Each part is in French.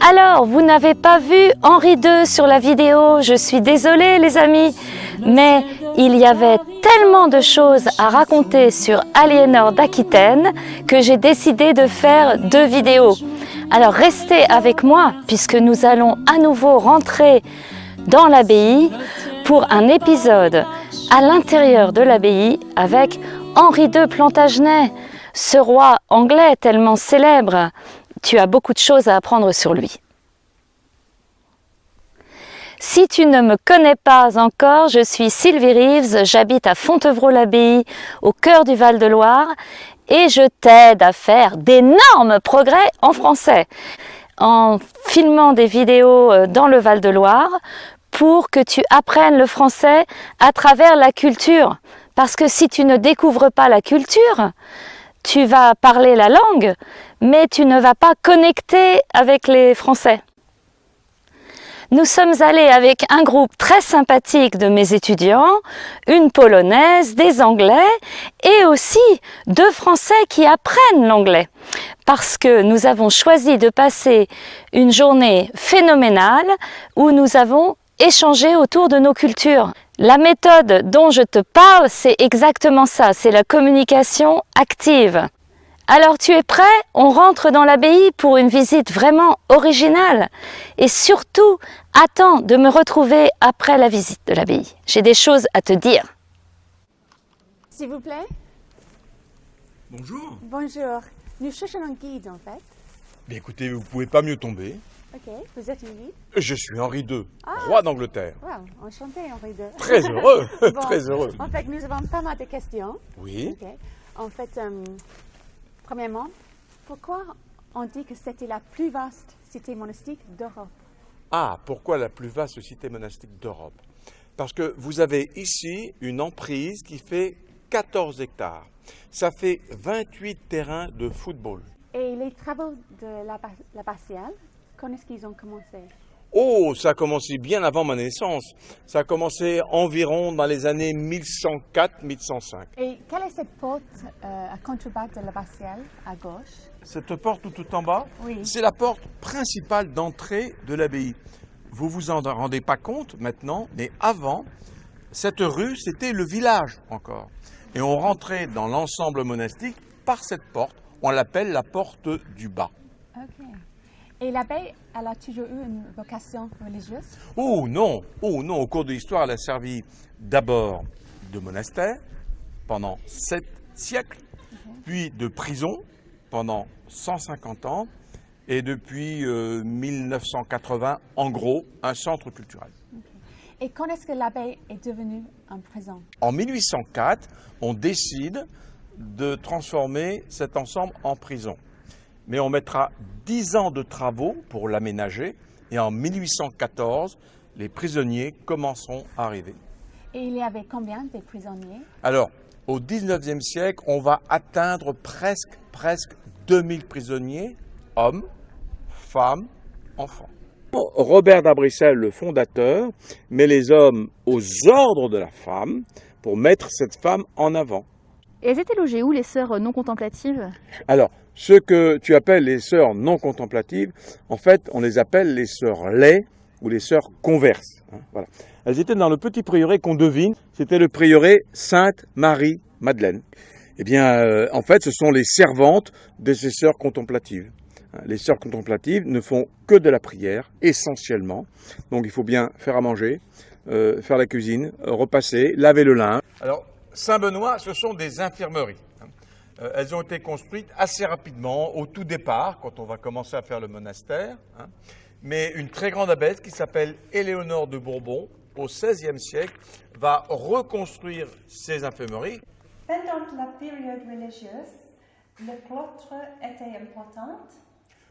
Alors, vous n'avez pas vu Henri II sur la vidéo, je suis désolée les amis, mais il y avait tellement de choses à raconter sur Aliénor d'Aquitaine que j'ai décidé de faire 2 vidéos. Alors restez avec moi puisque nous allons à nouveau rentrer dans l'abbaye pour un épisode à l'intérieur de l'abbaye avec Henri II Plantagenet, ce roi anglais tellement célèbre. Tu as beaucoup de choses à apprendre sur lui. Si tu ne me connais pas encore, je suis Sylvie Reeves, j'habite à Fontevraud-l'Abbaye, au cœur du Val-de-Loire, et je t'aide à faire d'énormes progrès en français, en filmant des vidéos dans le Val-de-Loire, pour que tu apprennes le français à travers la culture. Parce que si tu ne découvres pas la culture, tu vas parler la langue, mais tu ne vas pas connecter avec les Français. Nous sommes allés avec un groupe très sympathique de mes étudiants, une Polonaise, des Anglais et aussi 2 Français qui apprennent l'anglais. Parce que nous avons choisi de passer une journée phénoménale où nous avons échangé autour de nos cultures. La méthode dont je te parle, c'est exactement ça, c'est la communication active. Alors tu es prêt? On rentre dans l'abbaye pour une visite vraiment originale. Et surtout, attends de me retrouver après la visite de l'abbaye. J'ai des choses à te dire. S'il vous plaît. Bonjour. Bonjour. Nous cherchons un guide en fait. Bien écoutez, vous pouvez pas mieux tomber. Ok, vous êtes une guide? Je suis Henri II, roi d'Angleterre. Wow, enchanté Henri II. Très heureux, Bon, très heureux. En fait, nous avons pas mal de questions. Oui. Ok. En fait, premièrement, pourquoi on dit que c'était la plus vaste cité monastique d'Europe? Ah, pourquoi la plus vaste cité monastique d'Europe? Parce que vous avez ici une emprise qui fait 14 hectares. Ça fait 28 terrains de football. Et les travaux de l'abbatiale, quand est-ce qu'ils ont commencé? Oh, ça a commencé bien avant ma naissance. Ça a commencé environ dans les années 1104-1105. Et quelle est cette porte à contrebas de l'abbatiale, à gauche? Cette porte tout en bas, Oui. c'est la porte principale d'entrée de l'abbaye. Vous vous en rendez pas compte maintenant, mais avant, cette rue, c'était le village encore. Et on rentrait dans l'ensemble monastique par cette porte. On l'appelle la porte du bas. Ok. Et l'abbaye, elle a toujours eu une vocation religieuse? Oh non, au cours de l'histoire, elle a servi d'abord de monastère pendant 7 siècles, puis de prison pendant 150 ans, et depuis 1980, en gros, un centre culturel. Et quand est-ce que l'abbaye est devenue une prison? En 1804, on décide de transformer cet ensemble en prison. Mais on mettra 10 ans de travaux pour l'aménager, et en 1814, les prisonniers commenceront à arriver. Et il y avait combien de prisonniers? Alors, au 19e siècle, on va atteindre presque 2000 prisonniers, hommes, femmes, enfants. Robert d'Abrissel, le fondateur, met les hommes aux ordres de la femme pour mettre cette femme en avant. Et elles étaient logées où, les sœurs non contemplatives? Alors, ce que tu appelles les sœurs non contemplatives, en fait, on les appelle les sœurs laies ou les sœurs converses. Voilà. Elles étaient dans le petit prieuré qu'on devine, c'était le prieuré Sainte-Marie-Madeleine. Eh bien, en fait, ce sont les servantes de ces sœurs contemplatives. Les sœurs contemplatives ne font que de la prière, essentiellement. Donc, il faut bien faire à manger, faire la cuisine, repasser, laver le linge. Alors, Saint-Benoît, ce sont des infirmeries. Elles ont été construites assez rapidement, au tout départ, quand on va commencer à faire le monastère. Mais une très grande abbesse qui s'appelle Éléonore de Bourbon, au XVIe siècle, va reconstruire ces infirmeries. Pendant la période religieuse, le cloître était important?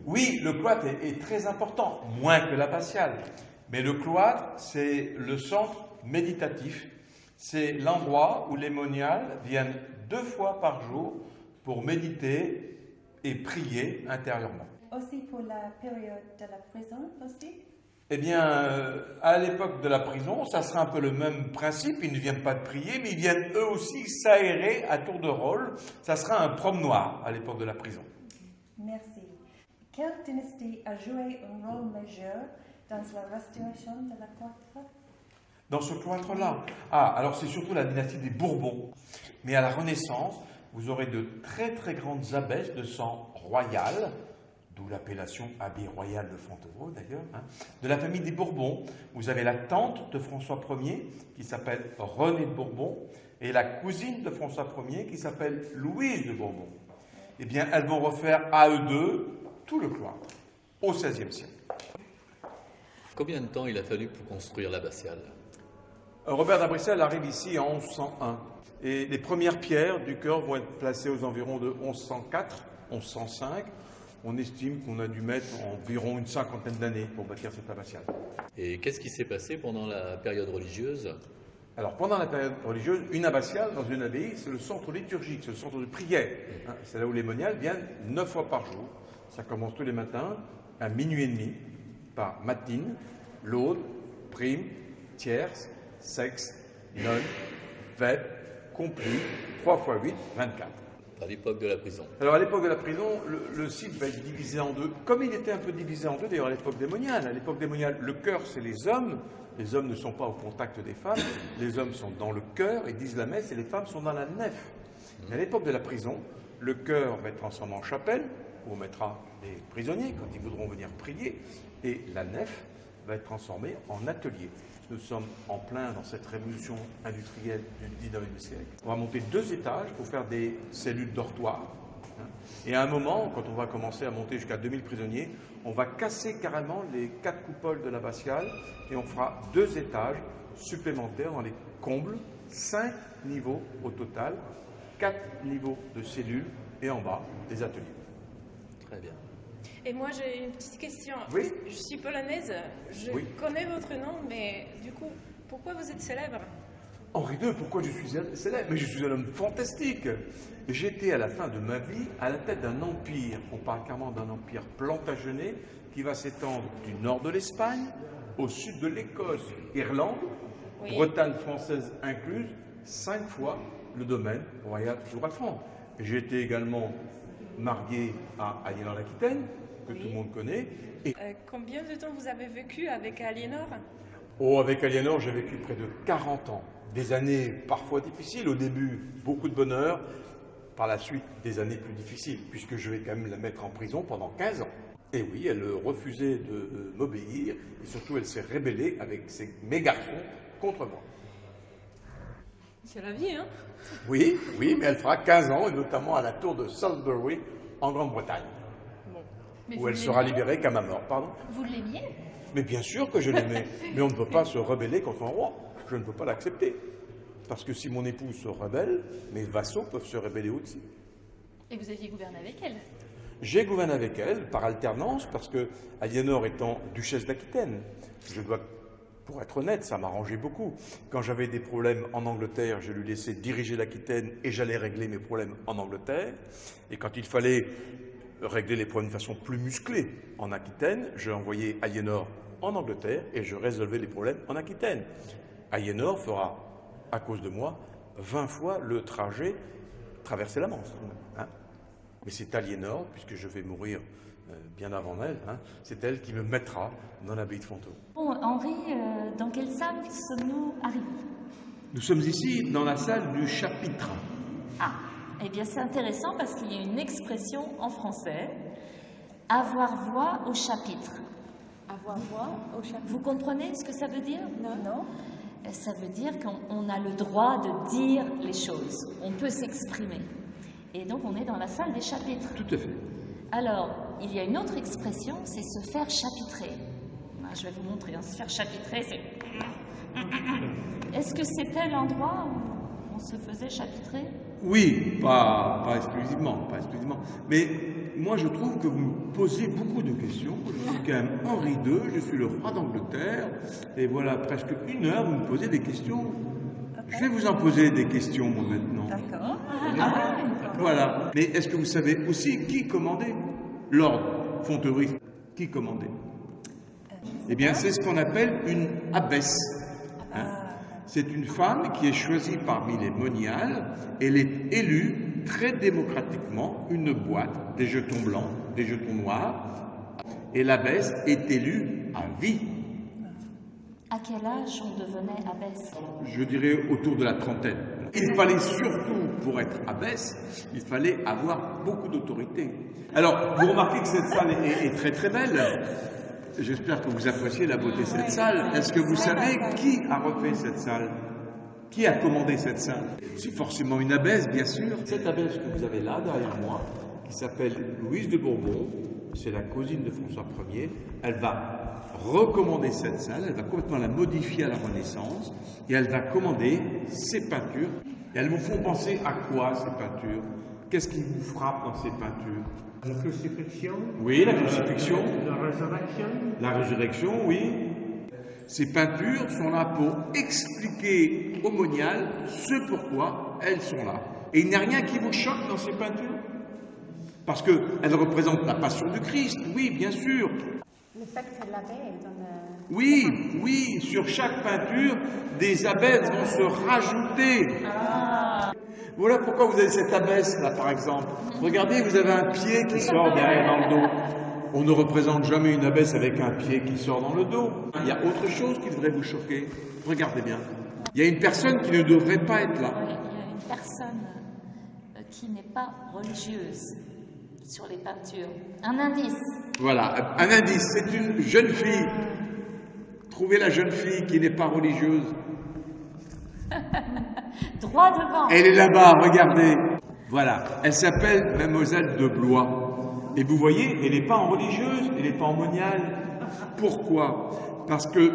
Oui, le cloître est très important, moins que l'abbatiale. Mais le cloître, c'est le centre méditatif. C'est l'endroit où les moniales viennent 2 fois par jour pour méditer et prier intérieurement. Aussi pour la période de la prison aussi? Eh bien, à l'époque de la prison, ça sera un peu le même principe. Ils ne viennent pas de prier, mais ils viennent eux aussi s'aérer à tour de rôle. Ça sera un promenoir à l'époque de la prison. Merci. Quelle dynastie a joué un rôle majeur dans la restauration de la cloître? Dans ce cloître-là. Ah, alors c'est surtout la dynastie des Bourbons. Mais à la Renaissance, vous aurez de très très grandes abbesses de sang royal, d'où l'appellation abbé royale de Fontevraud d'ailleurs, de la famille des Bourbons. Vous avez la tante de François Ier qui s'appelle Renée de Bourbon et la cousine de François Ier qui s'appelle Louise de Bourbon. Eh bien, elles vont refaire à eux deux tout le cloître au XVIe siècle. Combien de temps il a fallu pour construire l'abbatiale? Robert d'Abrissel arrive ici en 1101 et les premières pierres du chœur vont être placées aux environs de 1104, 1105. On estime qu'on a dû mettre environ une cinquantaine d'années pour bâtir cette abbatiale. Et qu'est-ce qui s'est passé pendant la période religieuse? Alors pendant la période religieuse, une abbatiale dans une abbaye, c'est le centre liturgique, c'est le centre de prière. C'est là où les moniales viennent 9 fois par jour. Ça commence tous les matins à minuit et demi par matine, laude, prime, tierce, sexe, nonne, vêpres, complis, 3 x 8, 24. À l'époque de la prison. Alors à l'époque de la prison, le site va être divisé en deux, comme il était un peu divisé en deux d'ailleurs à l'époque des moniales. À l'époque des moniales, le chœur c'est les hommes ne sont pas au contact des femmes, les hommes sont dans le chœur et disent la messe et les femmes sont dans la nef. Mais à l'époque de la prison, le chœur va être transformé en chapelle, où on mettra des prisonniers quand ils voudront venir prier, et la nef va être transformée en atelier. Nous sommes en plein dans cette révolution industrielle du 19e siècle. On va monter 2 étages pour faire des cellules dortoirs. Et à un moment, quand on va commencer à monter jusqu'à 2000 prisonniers, on va casser carrément les 4 coupoles de l'abbatiale et on fera 2 étages supplémentaires dans les combles, 5 niveaux au total, 4 niveaux de cellules et en bas des ateliers. Très bien. Et moi, j'ai une petite question. Oui. Je suis polonaise, je connais votre nom, mais du coup, pourquoi vous êtes célèbre? Henri II, pourquoi je suis célèbre? Mais je suis un homme fantastique. J'étais à la fin de ma vie à la tête d'un empire, on parle carrément d'un empire plantagenet qui va s'étendre du nord de l'Espagne au sud de l'Écosse, Irlande, Bretagne française incluse, 5 fois le domaine royal du roi de France. J'ai été également marié à Aliénor d'Aquitaine, que tout le monde connaît. Et... combien de temps vous avez vécu avec Aliénor? Oh, avec Aliénor, j'ai vécu près de 40 ans. Des années parfois difficiles, au début beaucoup de bonheur, par la suite des années plus difficiles, puisque je vais quand même la mettre en prison pendant 15 ans. Et oui, elle refusait de m'obéir, et surtout elle s'est rébellée avec mes garçons contre moi. C'est la vie, hein? Oui, mais elle fera 15 ans, et notamment à la tour de Salisbury, en Grande-Bretagne, où elle sera libérée qu'à ma mort. Pardon? Vous l'aimiez? Mais bien sûr que je l'aimais, mais on ne peut pas se rebeller contre un roi. Je ne peux pas l'accepter. Parce que si mon épouse se rebelle, mes vassaux peuvent se rebeller aussi. Et vous aviez gouverné avec elle? J'ai gouverné avec elle par alternance, parce que Aliénor étant duchesse d'Aquitaine, je dois, pour être honnête, ça m'arrangeait beaucoup. Quand j'avais des problèmes en Angleterre, je lui laissais diriger l'Aquitaine et j'allais régler mes problèmes en Angleterre. Et quand il fallait régler les problèmes de façon plus musclée en Aquitaine, je envoyais Aliénor en Angleterre et je résolvais les problèmes en Aquitaine. Aliénor fera, à cause de moi, 20 fois le trajet traverser la Manche. Mais c'est Aliénor, puisque je vais mourir bien avant elle, c'est elle qui me mettra dans l'abbaye de Fontevraud. Bon, Henri, dans quelle salle sommes-nous arrivés? Nous sommes ici dans la salle du chapitre. Ah, eh bien c'est intéressant parce qu'il y a une expression en français, avoir voix au chapitre. Avoir voix au chapitre. Vous comprenez ce que ça veut dire? Non. Ça veut dire qu'on a le droit de dire les choses, on peut s'exprimer. Et donc on est dans la salle des chapitres. Tout à fait. Alors, il y a une autre expression, c'est se faire chapitrer. Je vais vous montrer, se faire chapitrer, c'est... Est-ce que c'était l'endroit où on se faisait chapitrer? Oui, pas exclusivement. Mais moi, je trouve que vous me posez beaucoup de questions. Je suis quand même Henri II, je suis le roi d'Angleterre, et voilà, presque 1 heure, vous me posez des questions. Je vais vous en poser des questions, moi, maintenant. D'accord. Voilà. Mais est-ce que vous savez aussi qui commandait? Lord Fontevraud, qui commandait? Eh bien, c'est ce qu'on appelle une abbesse. C'est une femme qui est choisie parmi les moniales. Elle est élue très démocratiquement, une boîte, des jetons blancs, des jetons noirs, Et l'abbesse est élue à vie. À quel âge on devenait abbesse? Je dirais autour de la trentaine. Il fallait surtout, pour être abbesse, il fallait avoir beaucoup d'autorité. Alors, vous remarquez que cette salle est très très belle. J'espère que vous appréciez la beauté de cette salle. Est-ce que vous savez qui a refait cette salle? Qui a commandé cette salle? C'est forcément une abbesse, bien sûr. Cette abbesse que vous avez là, derrière moi, qui s'appelle Louise de Bourbon, c'est la cousine de François Ier, elle va recommander cette salle, elle va complètement la modifier à la Renaissance, et elle va commander ces peintures. Et elles vous font penser à quoi, ces peintures? Qu'est-ce qui vous frappe dans ces peintures? La crucifixion. Oui, la crucifixion. La résurrection. La résurrection, oui. Ces peintures sont là pour expliquer au monial ce pourquoi elles sont là. Et il n'y a rien qui vous choque dans ces peintures? Parce qu'elles représentent la passion du Christ, oui, bien sûr. Le fait que l'abbé est dans le... Oui, oui, sur chaque peinture, des abbesses vont se rajouter. Voilà pourquoi vous avez cette abbesse là, par exemple. Regardez, vous avez un pied qui sort derrière dans le dos. On ne représente jamais une abbesse avec un pied qui sort dans le dos. Il y a autre chose qui devrait vous choquer. Regardez bien. Il y a une personne qui ne devrait pas être là. Il y a une personne qui n'est pas religieuse sur les peintures. Un indice. Voilà, un indice. C'est une jeune fille. Trouvez la jeune fille qui n'est pas religieuse. Droit devant. Elle est là-bas, regardez. Voilà, elle s'appelle Mademoiselle de Blois. Et vous voyez, elle n'est pas en religieuse, elle n'est pas en moniale. Pourquoi? Parce que,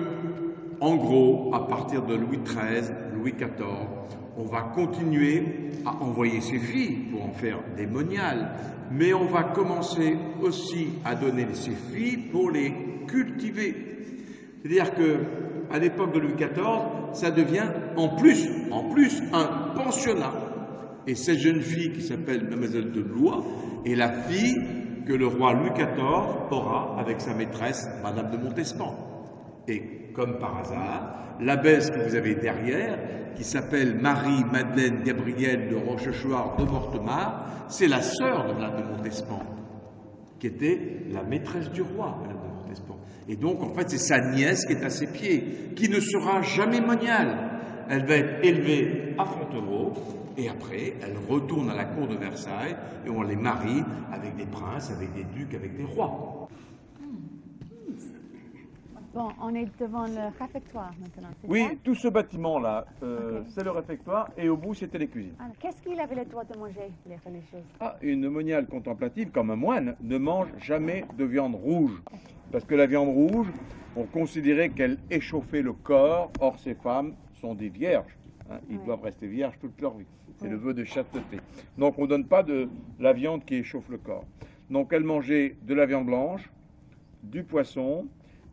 en gros, à partir de Louis XIII, Louis XIV, on va continuer à envoyer ses filles pour en faire des moniales. Mais on va commencer aussi à donner ses filles pour les cultiver. C'est-à-dire que, à l'époque de Louis XIV, ça devient en plus un pensionnat. Et cette jeune fille qui s'appelle Mademoiselle de Blois est la fille que le roi Louis XIV aura avec sa maîtresse, Madame de Montespan. Et comme par hasard, l'abbesse que vous avez derrière, qui s'appelle Marie-Madeleine Gabrielle de Rochechouart de Mortemart, c'est la sœur de Madame de Montespan, qui était la maîtresse du roi, Madame de Montespan. Et donc, en fait, c'est sa nièce qui est à ses pieds, qui ne sera jamais moniale. Elle va être élevée à Fontevraud, et après, elle retourne à la cour de Versailles, et on les marie avec des princes, avec des ducs, avec des rois. Bon, on est devant le réfectoire maintenant, c'est ça? Oui, tout ce bâtiment-là, c'est le réfectoire, et au bout, c'était les cuisines. Alors, qu'est-ce qu'il avait le droit de manger, les religieuses? Une moniale contemplative, comme un moine, ne mange jamais de viande rouge. Parce que la viande rouge, on considérait qu'elle échauffait le corps. Or, ces femmes sont des vierges. Ils doivent rester vierges toute leur vie. C'est le vœu de chasteté. Donc, on ne donne pas de la viande qui échauffe le corps. Donc, elle mangeait de la viande blanche, du poisson,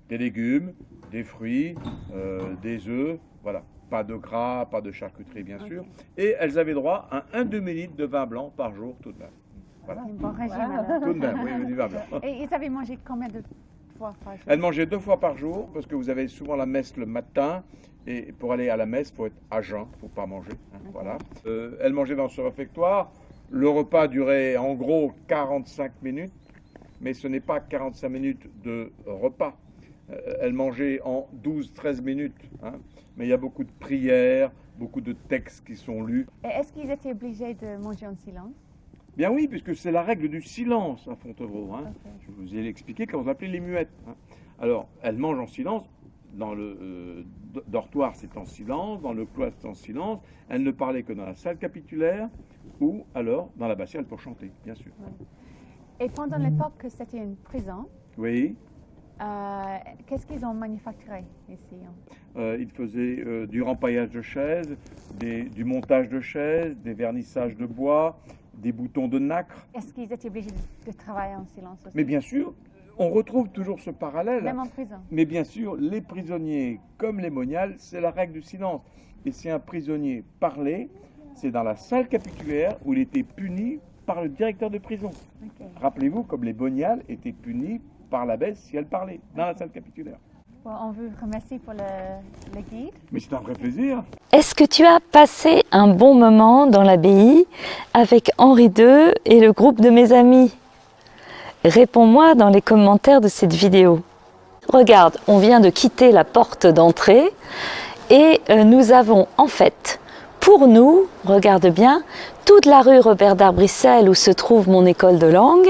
des légumes, des fruits, des œufs, voilà. Pas de gras, pas de charcuterie, bien sûr. Et elles avaient droit à un demi-litre de vin blanc par jour, tout de même. Voilà. Un bon régime, alors. Tout de même, oui, du vin blanc. Et ils avaient mangé combien de fois par jour? Elle mangeait 2 fois par jour, parce que vous avez souvent la messe le matin, et pour aller à la messe, il faut être à jeun, il ne faut pas manger. Voilà. Elle mangeait dans ce réfectoire. Le repas durait en gros 45 minutes, mais ce n'est pas 45 minutes de repas. Elle mangeait en 12-13 minutes, mais il y a beaucoup de prières, beaucoup de textes qui sont lus. Et est-ce qu'ils étaient obligés de manger en silence? Bien oui, puisque c'est la règle du silence à Fontevraud. Je vous ai expliqué quand on appelait les muettes. Alors, elle mange en silence, dans le dortoir c'est en silence, dans le cloître c'est en silence, elle ne parlait que dans la salle capitulaire ou alors dans l'abbatiale pour chanter, bien sûr. Et pendant l'époque que c'était une prison, Oui. qu'est-ce qu'ils ont manufacturé ici? Ils faisaient du rempaillage de chaises, du montage de chaises, des vernissages de bois, des boutons de nacre. Est-ce qu'ils étaient obligés de travailler en silence aussi? Mais bien sûr, on retrouve toujours ce parallèle. Même en prison? Mais bien sûr, les prisonniers, comme les moniales, c'est la règle du silence. Et si un prisonnier parlait, c'est dans la salle capitulaire où il était puni par le directeur de prison. Rappelez-vous, comme les moniales étaient punis par l'abbesse si elle parlait, dans la salle capitulaire. Bon, on vous remercie pour le guide. Mais c'est un vrai plaisir. Est-ce que tu as passé un bon moment dans l'abbaye avec Henri II et le groupe de mes amis? Réponds-moi dans les commentaires de cette vidéo. Regarde, on vient de quitter la porte d'entrée et nous avons en fait, pour nous, regarde bien, toute la rue Robert d'Arbrissel où se trouve mon école de langue,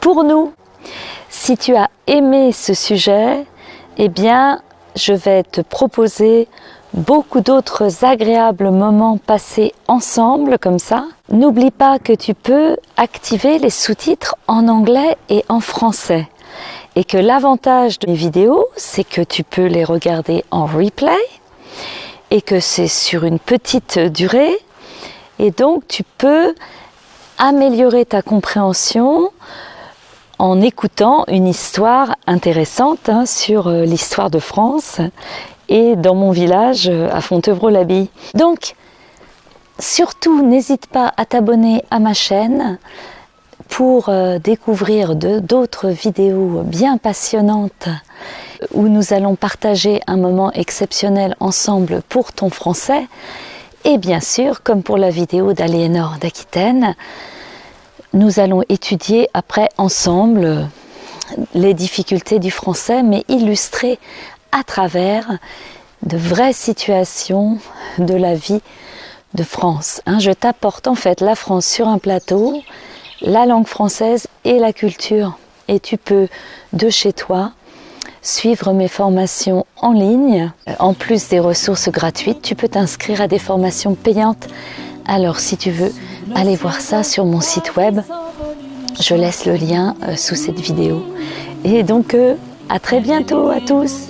pour nous. Si tu as aimé ce sujet, eh bien, je vais te proposer beaucoup d'autres agréables moments passés ensemble comme ça. N'oublie pas que tu peux activer les sous-titres en anglais et en français. Et que l'avantage de mes vidéos, c'est que tu peux les regarder en replay et que c'est sur une petite durée. Et donc, tu peux améliorer ta compréhension en écoutant une histoire intéressante sur l'histoire de France et dans mon village à Fontevraud-l'Abbaye. Donc, surtout, n'hésite pas à t'abonner à ma chaîne pour découvrir d'autres vidéos bien passionnantes où nous allons partager un moment exceptionnel ensemble pour ton français. Et bien sûr, comme pour la vidéo d'Aliénor d'Aquitaine, nous allons étudier après ensemble les difficultés du français, mais illustrées à travers de vraies situations de la vie de France. Je t'apporte en fait la France sur un plateau, la langue française et la culture. Et tu peux, de chez toi, suivre mes formations en ligne. En plus des ressources gratuites, tu peux t'inscrire à des formations payantes. Alors si tu veux aller voir ça sur mon site web, je laisse le lien sous cette vidéo. Et donc à très bientôt à tous.